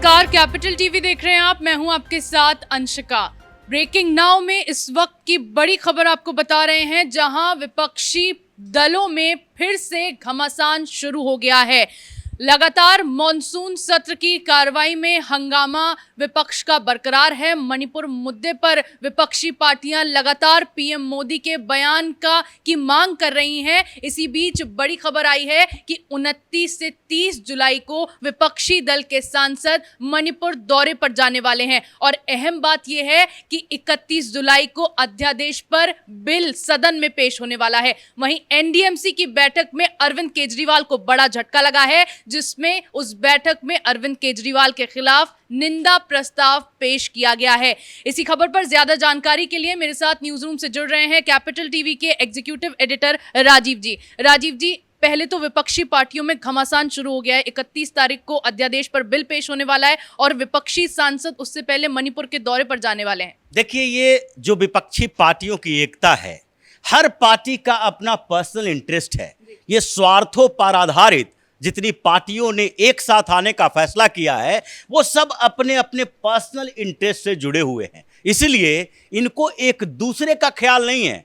नमस्कार, capital TV देख रहे हैं आप। मैं हूं आपके साथ अंशिका। ब्रेकिंग नाउ में इस वक्त की बड़ी खबर आपको बता रहे हैं, जहां विपक्षी दलों में फिर से घमासान शुरू हो गया है। लगातार मॉनसून सत्र की कार्रवाई में हंगामा विपक्ष का बरकरार है। मणिपुर मुद्दे पर विपक्षी पार्टियां लगातार पीएम मोदी के बयान की मांग कर रही हैं। इसी बीच बड़ी खबर आई है कि 29 से 30 जुलाई को विपक्षी दल के सांसद मणिपुर दौरे पर जाने वाले हैं और अहम बात यह है कि 31 जुलाई को अध्यादेश पर बिल सदन में पेश होने वाला है। वहीं एनडीएमसी की बैठक में अरविंद केजरीवाल को बड़ा झटका लगा है, जिसमें उस बैठक में अरविंद केजरीवाल के खिलाफ निंदा प्रस्ताव पेश किया गया है। इसी खबर पर ज्यादा जानकारी के लिए मेरे साथ न्यूज रूम से जुड़ रहे हैं कैपिटल टीवी के एग्जीक्यूटिव एडिटर राजीव जी। राजीव जी, पहले तो विपक्षी पार्टियों में घमासान शुरू हो गया है। 31 तारीख को अध्यादेश पर बिल पेश होने वाला है और विपक्षी सांसद उससे पहले मणिपुर के दौरे पर जाने वाले हैं। देखिए, ये जो विपक्षी पार्टियों की एकता है, हर पार्टी का अपना पर्सनल इंटरेस्ट है। ये स्वार्थों पर आधारित जितनी पार्टियों ने एक साथ आने का फैसला किया है, वो सब अपने अपने पर्सनल इंटरेस्ट से जुड़े हुए हैं। इसलिए इनको एक दूसरे का ख्याल नहीं है,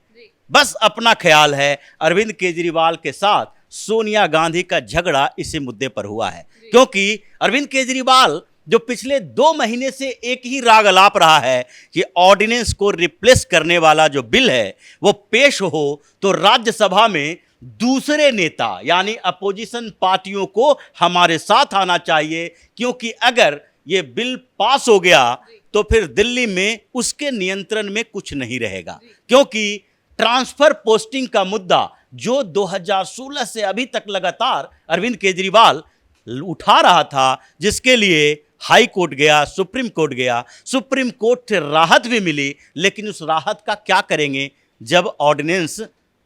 बस अपना ख्याल है। अरविंद केजरीवाल के साथ सोनिया गांधी का झगड़ा इसी मुद्दे पर हुआ है, क्योंकि अरविंद केजरीवाल जो पिछले 2 महीने से एक ही राग अलाप रहा है कि ऑर्डिनेंस को रिप्लेस करने वाला जो बिल है वो पेश हो तो राज्यसभा में दूसरे नेता यानी अपोजिशन पार्टियों को हमारे साथ आना चाहिए, क्योंकि अगर ये बिल पास हो गया तो फिर दिल्ली में उसके नियंत्रण में कुछ नहीं रहेगा। क्योंकि ट्रांसफर पोस्टिंग का मुद्दा जो 2016 से अभी तक लगातार अरविंद केजरीवाल उठा रहा था, जिसके लिए हाई कोर्ट गया, सुप्रीम कोर्ट गया, सुप्रीम कोर्ट से राहत भी मिली, लेकिन उस राहत का क्या करेंगे जब ऑर्डिनेंस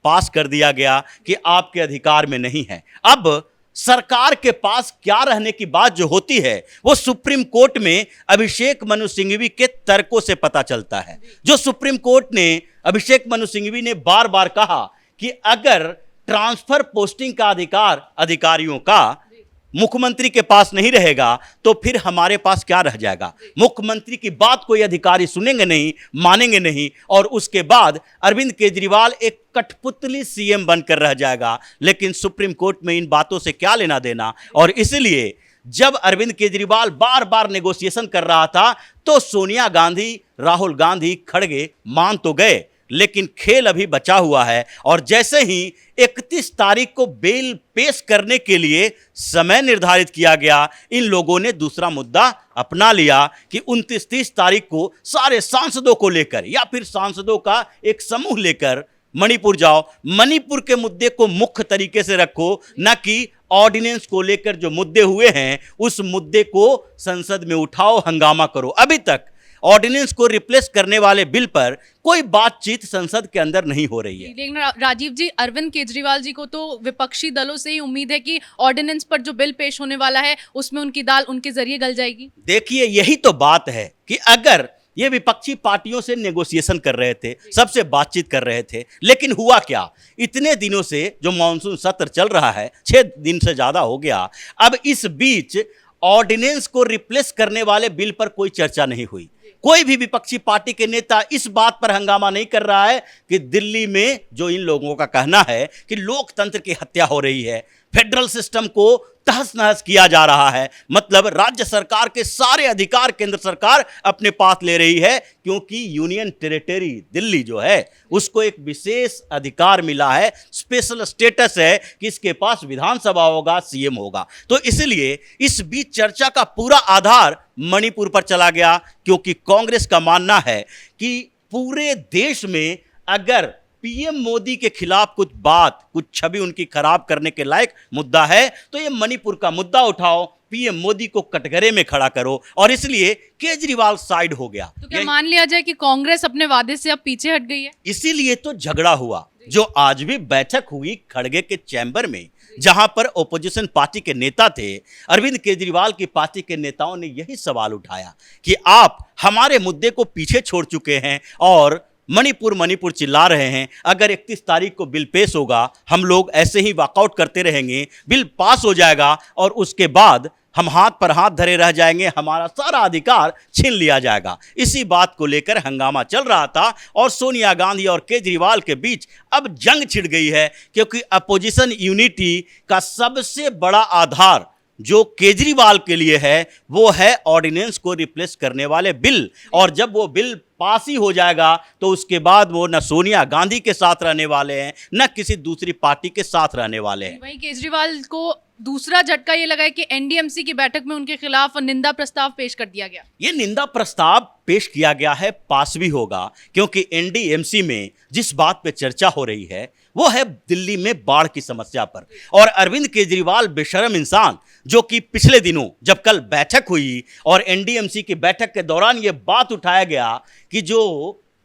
पास कर दिया गया कि आपके अधिकार में नहीं है। अब सरकार के पास क्या रहने की बात जो होती है वो सुप्रीम कोर्ट में अभिषेक मनु सिंघवी के तर्कों से पता चलता है। जो सुप्रीम कोर्ट ने अभिषेक मनु सिंघवी ने बार बार कहा कि अगर ट्रांसफर पोस्टिंग का अधिकार अधिकारियों का मुख्यमंत्री के पास नहीं रहेगा तो फिर हमारे पास क्या रह जाएगा। मुख्यमंत्री की बात कोई अधिकारी सुनेंगे नहीं, मानेंगे नहीं, और उसके बाद अरविंद केजरीवाल एक कठपुतली सीएम बनकर रह जाएगा। लेकिन सुप्रीम कोर्ट में इन बातों से क्या लेना देना। और इसलिए जब अरविंद केजरीवाल बार बार नेगोशिएशन कर रहा था तो सोनिया गांधी, राहुल गांधी, खड़गे मान तो गए, लेकिन खेल अभी बचा हुआ है। और जैसे ही 31 तारीख को बेल पेश करने के लिए समय निर्धारित किया गया, इन लोगों ने दूसरा मुद्दा अपना लिया कि 29-30 तारीख को सारे सांसदों को लेकर या फिर सांसदों का एक समूह लेकर मणिपुर जाओ, मणिपुर के मुद्दे को मुख्य तरीके से रखो, न कि ऑर्डिनेंस को लेकर जो मुद्दे हुए हैं उस मुद्दे को संसद में उठाओ, हंगामा करो। अभी तक ऑर्डिनेंस को रिप्लेस करने वाले बिल पर कोई बातचीत संसद के अंदर नहीं हो रही है। लेकिन राजीव जी, अरविंद केजरीवाल जी को तो विपक्षी दलों से ही उम्मीद है कि ऑर्डिनेंस पर जो बिल पेश होने वाला है उसमें उनकी दाल उनके जरिए गल जाएगी। देखिए, यही तो बात है कि अगर ये विपक्षी पार्टियों से नेगोशिएशन कर रहे थे, सबसे बातचीत कर रहे थे, लेकिन हुआ क्या, इतने दिनों से जो मॉनसून सत्र चल रहा है, 6 दिन से ज्यादा हो गया, अब इस बीच ऑर्डिनेंस को रिप्लेस करने वाले बिल पर कोई चर्चा नहीं हुई। कोई भी विपक्षी पार्टी के नेता इस बात पर हंगामा नहीं कर रहा है कि दिल्ली में जो इन लोगों का कहना है कि लोकतंत्र की हत्या हो रही है, फेडरल सिस्टम को तहस नहस किया जा रहा है, मतलब राज्य सरकार के सारे अधिकार केंद्र सरकार अपने पास ले रही है, क्योंकि यूनियन टेरिटरी दिल्ली जो है उसको एक विशेष अधिकार मिला है, स्पेशल स्टेटस है कि इसके पास विधानसभा होगा, सीएम होगा। तो इसलिए इस बीच चर्चा का पूरा आधार मणिपुर पर चला गया, क्योंकि कांग्रेस का मानना है कि पूरे देश में अगर पीएम मोदी के खिलाफ कुछ बात, कुछ छवि उनकी खराब करने के लायक मुद्दा है तो ये मणिपुर का मुद्दा उठाओ, पीएम मोदी को कटघरे में खड़ा करो। और इसलिए केजरीवाल साइड हो गया। तो क्या मान लिया जाए कि कांग्रेस अपने वादे से अब पीछे हट गई है? इसीलिए तो झगड़ा हुआ। जो आज भी बैठक हुई खड़गे के चैम्बर में, जहां पर ओपोजिशन पार्टी के नेता थे, अरविंद केजरीवाल की पार्टी के नेताओं ने यही सवाल उठाया कि आप हमारे मुद्दे को पीछे छोड़ चुके हैं और मणिपुर मणिपुर चिल्ला रहे हैं। अगर 31 तारीख को बिल पेश होगा, हम लोग ऐसे ही वॉकआउट करते रहेंगे, बिल पास हो जाएगा और उसके बाद हम हाथ पर हाथ धरे रह जाएंगे, हमारा सारा अधिकार छीन लिया जाएगा। इसी बात को लेकर हंगामा चल रहा था और सोनिया गांधी और केजरीवाल के बीच अब जंग छिड़ गई है, क्योंकि अपोजिशन यूनिटी का सबसे बड़ा आधार जो केजरीवाल के लिए है वो है ऑर्डिनेंस को रिप्लेस करने वाले बिल। और जब वो बिल पास ही हो जाएगा तो उसके बाद वो न सोनिया गांधी के साथ रहने वाले हैं, न किसी दूसरी पार्टी के साथ रहने वाले हैं। वहीं केजरीवाल को दूसरा झटका ये लगा है कि एनडीएमसी की बैठक में उनके खिलाफ निंदा प्रस्ताव पेश कर दिया गया। ये निंदा प्रस्ताव पेश किया गया है, पास भी होगा, क्योंकि एनडीएमसी में जिस बात पे चर्चा हो रही है वो है दिल्ली में बाढ़ की समस्या पर। और अरविंद केजरीवाल बेशरम इंसान, जो कि पिछले दिनों जब कल बैठक हुई और एनडीएमसी की बैठक के दौरान ये बात उठाया गया कि जो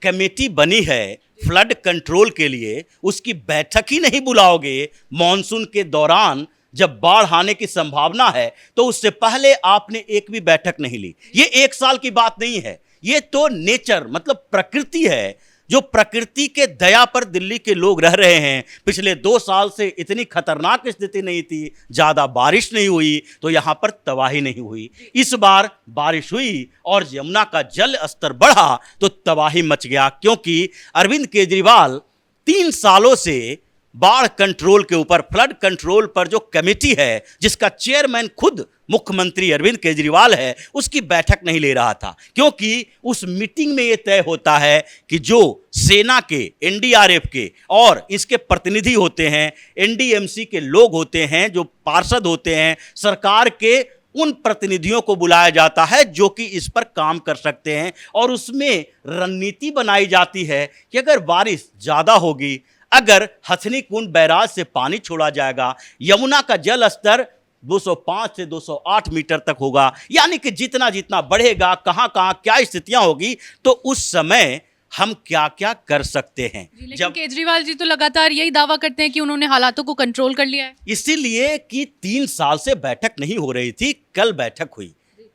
कमेटी बनी है फ्लड कंट्रोल के लिए, उसकी बैठक ही नहीं बुलाओगे मॉनसून के दौरान जब बाढ़ आने की संभावना है, तो उससे पहले आपने एक भी बैठक नहीं ली। ये एक साल की बात नहीं है, ये तो नेचर मतलब प्रकृति है, जो प्रकृति के दया पर दिल्ली के लोग रह रहे हैं। पिछले 2 साल से इतनी खतरनाक स्थिति नहीं थी, ज़्यादा बारिश नहीं हुई तो यहाँ पर तबाही नहीं हुई। इस बार बारिश हुई और यमुना का जल स्तर बढ़ा तो तबाही मच गया, क्योंकि अरविंद केजरीवाल 3 सालों से बाढ़ कंट्रोल के ऊपर, फ्लड कंट्रोल पर जो कमेटी है जिसका चेयरमैन खुद मुख्यमंत्री अरविंद केजरीवाल है, उसकी बैठक नहीं ले रहा था। क्योंकि उस मीटिंग में यह तय होता है कि जो सेना के, एनडीआरएफ के और इसके प्रतिनिधि होते हैं, एनडीएमसी के लोग होते हैं, जो पार्षद होते हैं, सरकार के उन प्रतिनिधियों को बुलाया जाता है जो कि इस पर काम कर सकते हैं। और उसमें रणनीति बनाई जाती है कि अगर बारिश ज़्यादा होगी, अगर हथनी कुंड बैराज से पानी छोड़ा जाएगा, यमुना का जल स्तर 205 से 208 मीटर तक होगा, यानी कि जितना जितना बढ़ेगा, कहाँ कहाँ क्या स्थितियां होगी, तो उस समय हम क्या क्या कर सकते हैं। लेकिन केजरीवाल जी तो लगातार यही दावा करते हैं कि उन्होंने हालातों को कंट्रोल कर लिया है। इसीलिए कि 3 साल से बैठक नहीं हो रही थी, कल बैठक हुई,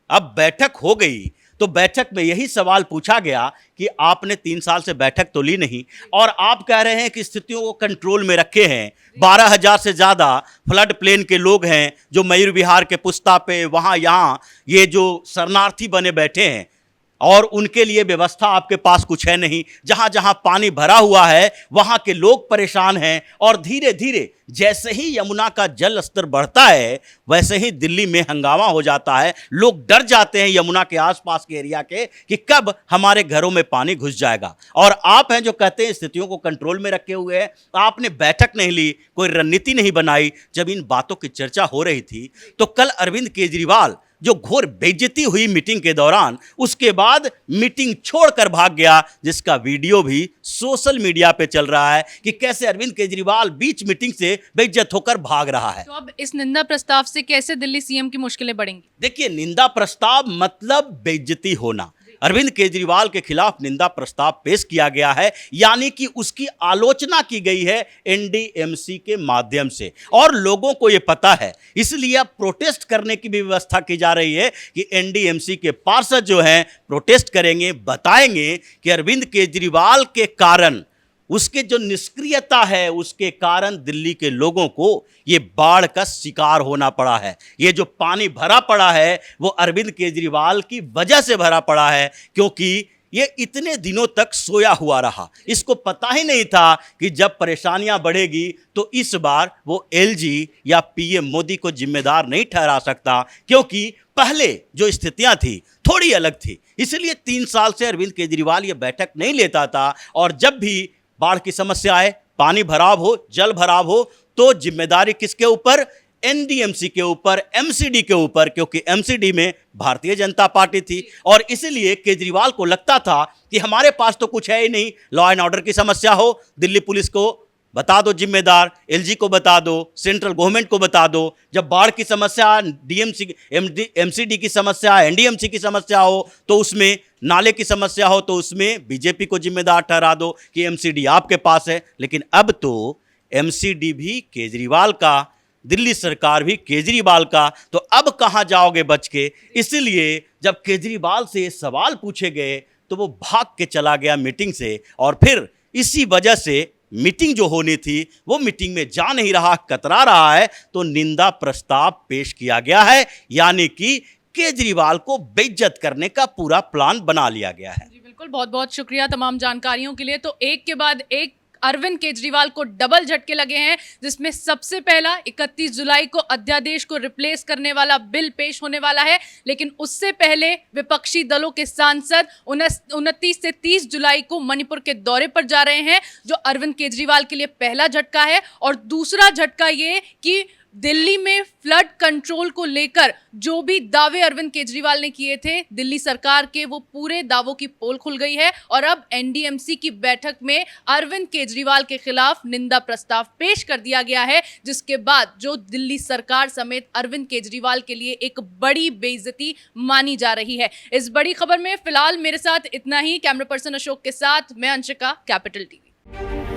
अब बैठक हो गई तो बैठक में यही सवाल पूछा गया कि आपने 3 साल से बैठक तो ली नहीं और आप कह रहे हैं कि स्थितियों को कंट्रोल में रखे हैं। 12,000 से ज़्यादा फ्लड प्लेन के लोग हैं जो मयूर विहार के पुस्ता पे, वहाँ यहाँ ये जो शरणार्थी बने बैठे हैं और उनके लिए व्यवस्था आपके पास कुछ है नहीं। जहाँ जहाँ पानी भरा हुआ है वहाँ के लोग परेशान हैं और धीरे धीरे जैसे ही यमुना का जल स्तर बढ़ता है वैसे ही दिल्ली में हंगामा हो जाता है। लोग डर जाते हैं यमुना के आसपास के एरिया के कि कब हमारे घरों में पानी घुस जाएगा। और आप हैं जो कहते हैं स्थितियों को कंट्रोल में रखे हुए हैं। आपने बैठक नहीं ली, कोई रणनीति नहीं बनाई। जब इन बातों की चर्चा हो रही थी तो कल अरविंद केजरीवाल जो घोर बेइज्जती हुई मीटिंग के दौरान, उसके बाद मीटिंग छोड़कर भाग गया, जिसका वीडियो भी सोशल मीडिया पे चल रहा है कि कैसे अरविंद केजरीवाल बीच मीटिंग से बेइज्जत होकर भाग रहा है। तो अब इस निंदा प्रस्ताव से कैसे दिल्ली सीएम की मुश्किलें बढ़ेंगी? देखिए, निंदा प्रस्ताव मतलब बेइज्जती होना। अरविंद केजरीवाल के खिलाफ निंदा प्रस्ताव पेश किया गया है, यानी कि उसकी आलोचना की गई है एनडीएमसी के माध्यम से और लोगों को यह पता है, इसलिए अब प्रोटेस्ट करने की भी व्यवस्था की जा रही है कि एनडीएमसी के पार्षद जो हैं प्रोटेस्ट करेंगे, बताएंगे कि अरविंद केजरीवाल के कारण, उसके जो निष्क्रियता है उसके कारण दिल्ली के लोगों को ये बाढ़ का शिकार होना पड़ा है। ये जो पानी भरा पड़ा है वो अरविंद केजरीवाल की वजह से भरा पड़ा है, क्योंकि ये इतने दिनों तक सोया हुआ रहा। इसको पता ही नहीं था कि जब परेशानियां बढ़ेगी तो इस बार वो एलजी या पीएम मोदी को जिम्मेदार नहीं ठहरा सकता, क्योंकि पहले जो स्थितियां थी थोड़ी अलग थी। इसलिए 3 साल से अरविंद केजरीवाल ये बैठक नहीं लेता था और जब भी बाढ़ की समस्या आए, पानी भराव हो, जल भराव हो, तो जिम्मेदारी किसके ऊपर? एनडीएमसी के ऊपर, एमसीडी के ऊपर, क्योंकि एमसीडी में भारतीय जनता पार्टी थी। और इसलिए केजरीवाल को लगता था कि हमारे पास तो कुछ है ही नहीं। लॉ एंड ऑर्डर की समस्या हो, दिल्ली पुलिस को बता दो जिम्मेदार, एलजी को बता दो, सेंट्रल गवर्नमेंट को बता दो। जब बाढ़ की समस्या, डीएमसी एमसीडी की समस्या, एनडीएमसी की समस्या हो, तो उसमें नाले की समस्या हो तो उसमें बीजेपी को जिम्मेदार ठहरा दो कि एमसीडी आपके पास है। लेकिन अब तो एमसीडी भी केजरीवाल का, दिल्ली सरकार भी केजरीवाल का, तो अब कहाँ जाओगे बच के? इसलिए जब केजरीवाल से सवाल पूछे गए तो वो भाग के चला गया मीटिंग से, और फिर इसी वजह से मीटिंग जो होनी थी वो मीटिंग में जा नहीं रहा, कतरा रहा है, तो निंदा प्रस्ताव पेश किया गया है। यानी कि केजरीवाल को बेइज्जत करने का पूरा प्लान बना लिया गया है। जी बिल्कुल, बहुत बहुत शुक्रिया तमाम जानकारियों के लिए। तो एक के बाद एक अरविंद केजरीवाल को डबल झटके लगे हैं, जिसमें सबसे पहला 31 जुलाई को अध्यादेश को रिप्लेस करने वाला बिल पेश होने वाला है। लेकिन उससे पहले विपक्षी दलों के सांसद 29 से 30 जुलाई को मणिपुर के दौरे पर जा रहे हैं, जो अरविंद केजरीवाल के लिए पहला झटका है। और दूसरा झटका ये कि दिल्ली में फ्लड कंट्रोल को लेकर जो भी दावे अरविंद केजरीवाल ने किए थे दिल्ली सरकार के, वो पूरे दावों की पोल खुल गई है। और अब एनडीएमसी की बैठक में अरविंद केजरीवाल के खिलाफ निंदा प्रस्ताव पेश कर दिया गया है, जिसके बाद जो दिल्ली सरकार समेत अरविंद केजरीवाल के लिए एक बड़ी बेइज्जती मानी जा रही है। इस बड़ी खबर में फिलहाल मेरे साथ इतना ही। कैमरा पर्सन अशोक के साथ मैं अंशिका, कैपिटल टीवी।